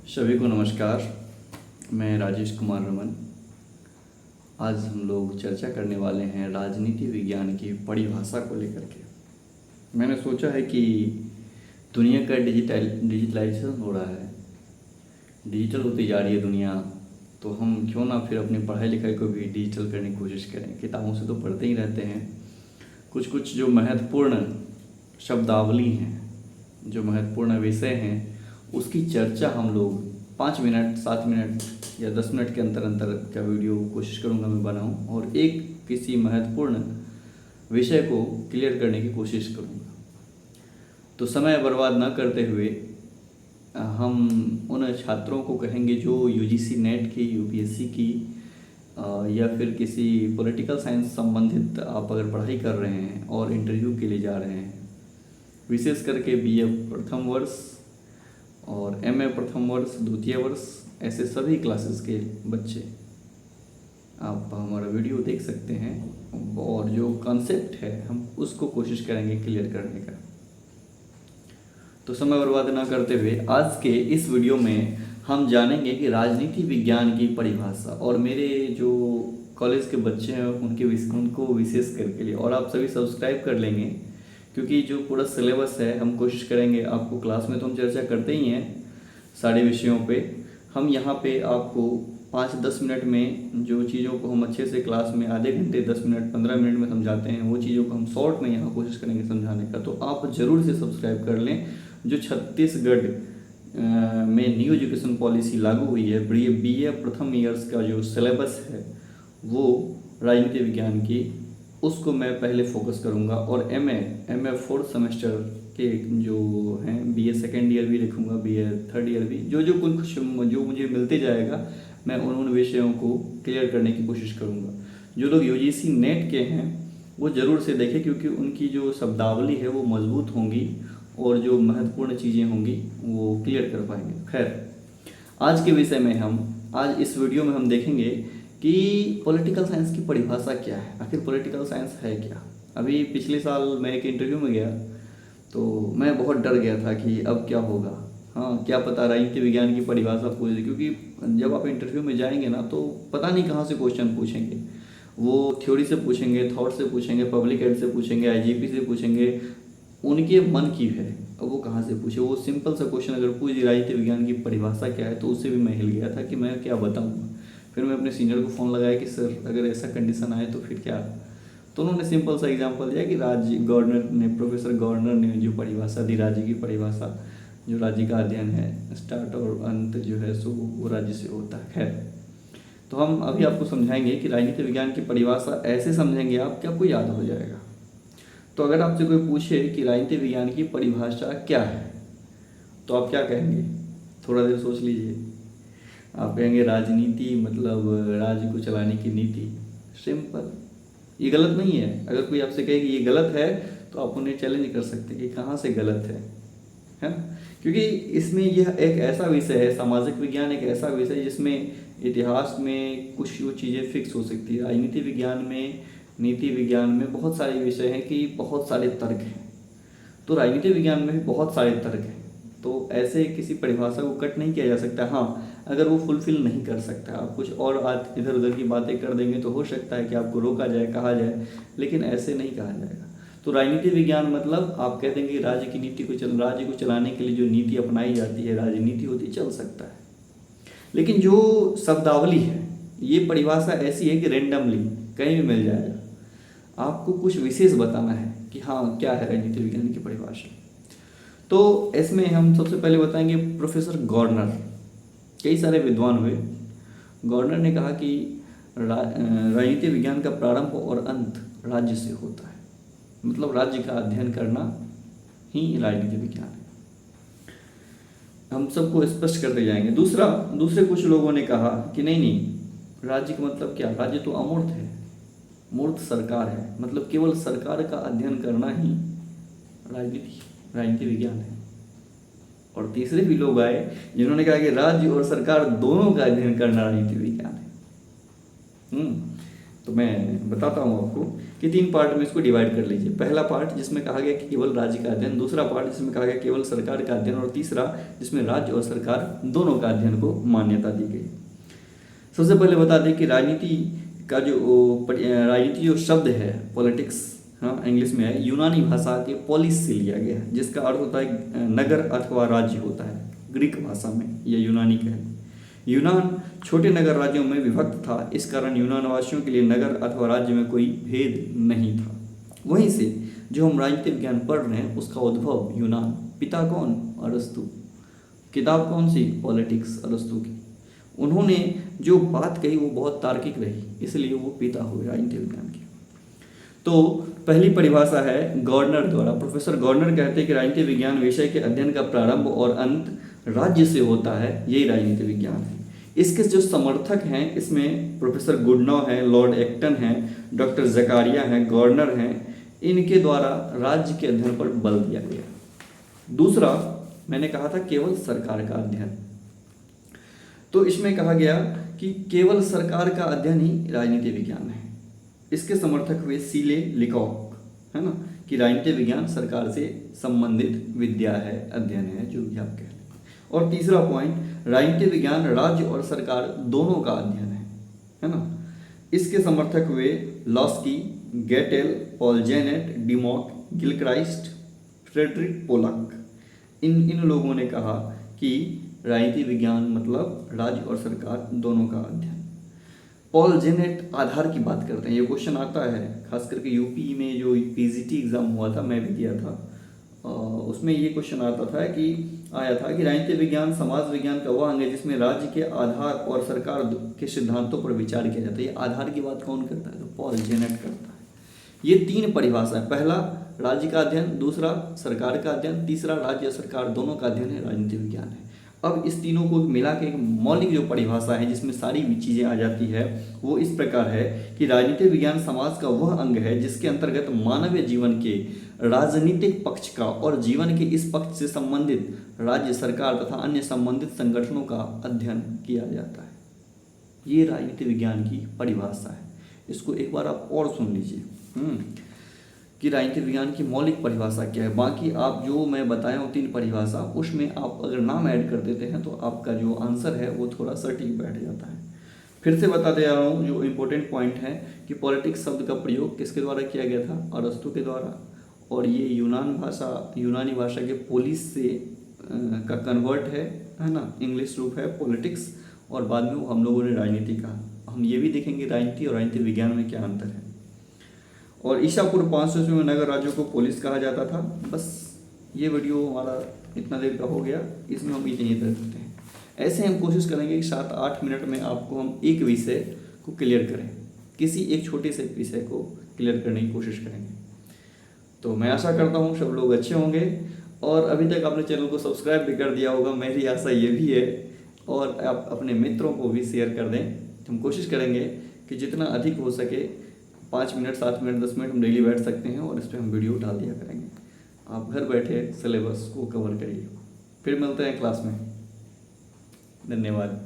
सभी को नमस्कार। मैं राजेश कुमार रमन। आज हम लोग चर्चा करने वाले हैं राजनीति विज्ञान की परिभाषा को लेकर के। मैंने सोचा है कि दुनिया का डिजिटलाइजेशन हो रहा है, डिजिटल होती जा रही है दुनिया, तो हम क्यों ना फिर अपनी पढ़ाई लिखाई को भी डिजिटल करने की कोशिश करें। किताबों से तो पढ़ते ही रहते हैं, कुछ कुछ जो महत्वपूर्ण शब्दावली हैं, जो महत्वपूर्ण विषय हैं, उसकी चर्चा हम लोग 5 मिनट 7 मिनट या 10 मिनट के अंतर अंतर का वीडियो कोशिश करूँगा मैं बनाऊँ और एक किसी महत्वपूर्ण विषय को क्लियर करने की कोशिश करूँगा। तो समय बर्बाद न करते हुए हम उन छात्रों को कहेंगे जो यूजीसी नेट की, यूपीएससी की या फिर किसी पॉलिटिकल साइंस संबंधित आप अगर पढ़ाई कर रहे हैं और इंटरव्यू के लिए जा रहे हैं, विशेष करके बीए प्रथम वर्ष और एमए प्रथम वर्ष, द्वितीय वर्ष, ऐसे सभी क्लासेस के बच्चे आप हमारा वीडियो देख सकते हैं और जो कॉन्सेप्ट है हम उसको कोशिश करेंगे क्लियर करने का। तो समय बर्बाद ना करते हुए आज के इस वीडियो में हम जानेंगे कि राजनीति विज्ञान की परिभाषा, और मेरे जो कॉलेज के बच्चे हैं उनको विशेष करके लिए, और आप सभी सब्सक्राइब कर लेंगे क्योंकि जो पूरा सिलेबस है हम कोशिश करेंगे आपको, क्लास में तो हम चर्चा करते ही हैं सारे विषयों पे, हम यहाँ पे आपको 5-10 मिनट में जो चीज़ों को हम अच्छे से क्लास में आधे घंटे 10 मिनट 15 मिनट में समझाते हैं, वो चीज़ों को हम शॉर्ट में यहाँ कोशिश करेंगे समझाने का। तो आप ज़रूर से सब्सक्राइब कर लें। जो छत्तीसगढ़ में न्यू एजुकेशन पॉलिसी लागू हुई है, बीए प्रथम ईयर्स का जो सिलेबस है वो राजनीति विज्ञान की, उसको मैं पहले फोकस करूंगा, और एमए 4th सेमेस्टर के जो हैं, बीए सेकेंड ईयर भी लिखूंगा, बीए थर्ड ईयर भी, जो कुछ जो मुझे मिलते जाएगा मैं उन विषयों को क्लियर करने की कोशिश करूंगा। जो लोग यूजीसी नेट के हैं वो ज़रूर से देखें क्योंकि उनकी जो शब्दावली है वो मजबूत होंगी और जो महत्वपूर्ण चीज़ें होंगी वो क्लियर कर पाएंगे। खैर, आज के विषय में आज इस वीडियो में हम देखेंगे कि पॉलिटिकल साइंस की परिभाषा क्या है, आखिर पॉलिटिकल साइंस है क्या। अभी पिछले साल मैं एक इंटरव्यू में गया तो मैं बहुत डर गया था कि अब क्या होगा, हाँ क्या पता राजनीति विज्ञान की परिभाषा पूछ दे, क्योंकि जब आप इंटरव्यू में जाएंगे ना तो पता नहीं कहाँ से क्वेश्चन पूछेंगे। वो थ्योरी से पूछेंगे, थॉट से पूछेंगे, पब्लिक एड से पूछेंगे, आईजीपी से पूछेंगे, उनके मन की है, अब वो कहाँ से पूछे। वो सिंपल सा क्वेश्चन अगर पूछ दी राजनीति विज्ञान की परिभाषा क्या है तो उससे भी मैं हिल गया था कि मैं क्या बताऊँगा। फिर मैं अपने सीनियर को फ़ोन लगाया कि सर अगर ऐसा कंडीशन आए तो फिर क्या। तो उन्होंने सिंपल सा एग्जांपल दिया कि प्रोफेसर गवर्नर ने जो परिभाषा दी, राज्य की परिभाषा, जो राज्य का अध्ययन है, स्टार्ट और अंत जो है सो वो राज्य से होता है। खैर, तो हम अभी आपको समझाएंगे कि राजनीति विज्ञान की परिभाषा ऐसे समझेंगे आप कि आपको याद हो जाएगा। तो अगर आपसे कोई पूछे कि राजनीति विज्ञान की परिभाषा क्या है तो आप क्या कहेंगे? थोड़ा देर सोच लीजिए। आप कहेंगे राजनीति मतलब राज्य को चलाने की नीति। सिंपल, ये गलत नहीं है। अगर कोई आपसे कहे कि ये गलत है तो आप उन्हें चैलेंज कर सकते हैं कि कहाँ से गलत है ना? क्योंकि इसमें यह एक ऐसा विषय है, सामाजिक विज्ञान एक ऐसा विषय जिसमें इतिहास में कुछ जो चीज़ें फिक्स हो सकती है। राजनीति विज्ञान में, नीति विज्ञान में बहुत सारे विषय हैं कि बहुत सारे तर्क हैं, तो राजनीति विज्ञान में भी बहुत सारे तर्क हैं। तो ऐसे किसी परिभाषा को कट नहीं किया जा सकता। हाँ, अगर वो फुलफिल नहीं कर सकता, आप कुछ और आज इधर उधर की बातें कर देंगे तो हो सकता है कि आपको रोका जाए, कहा जाए, लेकिन ऐसे नहीं कहा जाएगा। तो राजनीति विज्ञान मतलब आप कह देंगे राज्य की नीति को राज्य को चलाने के लिए जो नीति अपनाई जाती है, राजनीति होती, चल सकता है। लेकिन जो शब्दावली है, ये परिभाषा ऐसी है कि रेंडमली कहीं भी मिल जाएगा। आपको कुछ विशेष बताना है कि हाँ क्या है राजनीति विज्ञान की परिभाषा। तो इसमें हम सबसे पहले बताएंगे प्रोफेसर गवर्नर, कई सारे विद्वान हुए। गवर्नर ने कहा कि राजनीति विज्ञान का प्रारंभ और अंत राज्य से होता है, मतलब राज्य का अध्ययन करना ही राजनीति विज्ञान है। हम सबको स्पष्ट करते जाएंगे। दूसरे कुछ लोगों ने कहा कि नहीं, राज्य का मतलब क्या, राज्य तो अमूर्त है, मूर्त सरकार है, मतलब केवल सरकार का अध्ययन करना ही राजनीति विज्ञान है। और तीसरे भी लोग आए जिन्होंने कहा कि राज्य और सरकार दोनों का अध्ययन करना राजनीति विज्ञान है। तो मैं बताता हूँ आपको कि 3 पार्ट में इसको डिवाइड कर लीजिए। पहला पार्ट जिसमें कहा गया कि केवल राज्य का अध्ययन, दूसरा पार्ट जिसमें कहा गया केवल सरकार का अध्ययन, और तीसरा जिसमें राज्य और सरकार दोनों का अध्ययन को मान्यता दी गई। सबसे पहले बता दें कि राजनीति का राजनीति जो शब्द है पॉलिटिक्स, हाँ इंग्लिश में है, यूनानी भाषा के पॉलिस से लिया गया है, जिसका अर्थ होता है नगर अथवा राज्य होता है ग्रीक भाषा में, यह यूनानी का है। यूनान छोटे नगर राज्यों में विभक्त था, इस कारण यूनान वासियों के लिए नगर अथवा राज्य में कोई भेद नहीं था। वहीं से जो हम राजनीति विज्ञान पढ़ रहे हैं उसका उद्भव यूनान, पिता कौन? अरस्तु। किताब कौन सी? पॉलिटिक्स, अरस्तु की। उन्होंने जो बात कही वो बहुत तार्किक रही, इसलिए वो पिता हुए राजनीति विज्ञान के। तो पहली परिभाषा है गॉर्डनर द्वारा। प्रोफेसर गॉर्डनर कहते हैं कि राजनीति विज्ञान विषय के अध्ययन का प्रारंभ और अंत राज्य से होता है, यही राजनीति विज्ञान है। इसके जो समर्थक हैं इसमें प्रोफेसर गुडनॉ हैं, लॉर्ड एक्टन हैं, डॉक्टर जकारिया हैं, गॉर्डनर हैं, इनके द्वारा राज्य के अध्ययन पर बल दिया गया। दूसरा मैंने कहा था केवल सरकार का अध्ययन, तो इसमें कहा गया कि केवल सरकार का अध्ययन ही राजनीति विज्ञान है। इसके समर्थक हुए सीले लिकॉक, है ना, कि राजनीति विज्ञान सरकार से संबंधित विद्या है, अध्ययन है, जो भी आप कह लें। और तीसरा पॉइंट, राजनीति विज्ञान राज्य और सरकार दोनों का अध्ययन है ना। इसके समर्थक हुए Laski, Gettell, Paul Janet, Dimock, Gilchrist, Frederick Pollock. इन लोगों ने कहा कि राजनीति विज्ञान मतलब राज्य और सरकार दोनों का अध्ययन। पॉल जेनेट आधार की बात करते हैं, ये क्वेश्चन आता है, खास करके यूपी में जो पीजीटी एग्जाम हुआ था, मैं भी दिया था, उसमें ये क्वेश्चन आया था कि राजनीति विज्ञान समाज विज्ञान का वह अंग है जिसमें राज्य के आधार और सरकार के सिद्धांतों पर विचार किया जाता है। ये आधार की बात कौन करता है? तो पॉल जेनेट करता है। ये 3 परिभाषा है, पहला राज्य का अध्ययन, दूसरा सरकार का अध्ययन, तीसरा राज्य और सरकार दोनों का अध्ययन है, राजनीति विज्ञान है। अब इस तीनों को मिला के एक मौलिक जो परिभाषा है जिसमें सारी चीज़ें आ जाती है वो इस प्रकार है कि राजनीति विज्ञान समाज का वह अंग है जिसके अंतर्गत मानवीय जीवन के राजनीतिक पक्ष का और जीवन के इस पक्ष से संबंधित राज्य, सरकार तथा अन्य संबंधित संगठनों का अध्ययन किया जाता है। ये राजनीति विज्ञान की परिभाषा है। इसको एक बार आप और सुन लीजिए कि राजनीति विज्ञान की मौलिक परिभाषा क्या है। बाकी आप जो मैं बताया हूँ 3 परिभाषा, उसमें आप अगर नाम ऐड कर देते हैं तो आपका जो आंसर है वो थोड़ा सटीक बैठ जाता है। फिर से बता दे रहा हूँ जो इम्पोर्टेंट पॉइंट है कि पॉलिटिक्स शब्द का प्रयोग किसके द्वारा किया गया था? अरस्तु के द्वारा। और ये यूनानी भाषा के पोलिस से का कन्वर्ट है ना, इंग्लिश रूप है पॉलिटिक्स, और बाद में हम लोगों ने राजनीति कहा। हम ये भी देखेंगे राजनीति और राजनीति विज्ञान में क्या अंतर है। और ईसा पूर्व 500 ईस्वी में नगर राज्यों को पोलिस कहा जाता था। बस ये वीडियो हमारा इतना देर का हो गया, इसमें हम इतनी देर करते हैं। ऐसे हम कोशिश करेंगे कि 7-8 मिनट में आपको हम एक विषय को क्लियर करें, किसी एक छोटे से विषय को क्लियर करने की कोशिश करेंगे। तो मैं आशा करता हूँ सब लोग अच्छे होंगे, और अभी तक आपने चैनल को सब्सक्राइब भी कर दिया होगा, मेरी आशा ये भी है। और आप अपने मित्रों को भी शेयर कर दें। हम कोशिश करेंगे कि जितना अधिक हो सके 5 मिनट, 7 मिनट, 10 मिनट हम डेली बैठ सकते हैं और इस पर हम वीडियो डाल दिया करेंगे। आप घर बैठे सिलेबस को कवर करिए। फिर मिलते हैं क्लास में। धन्यवाद।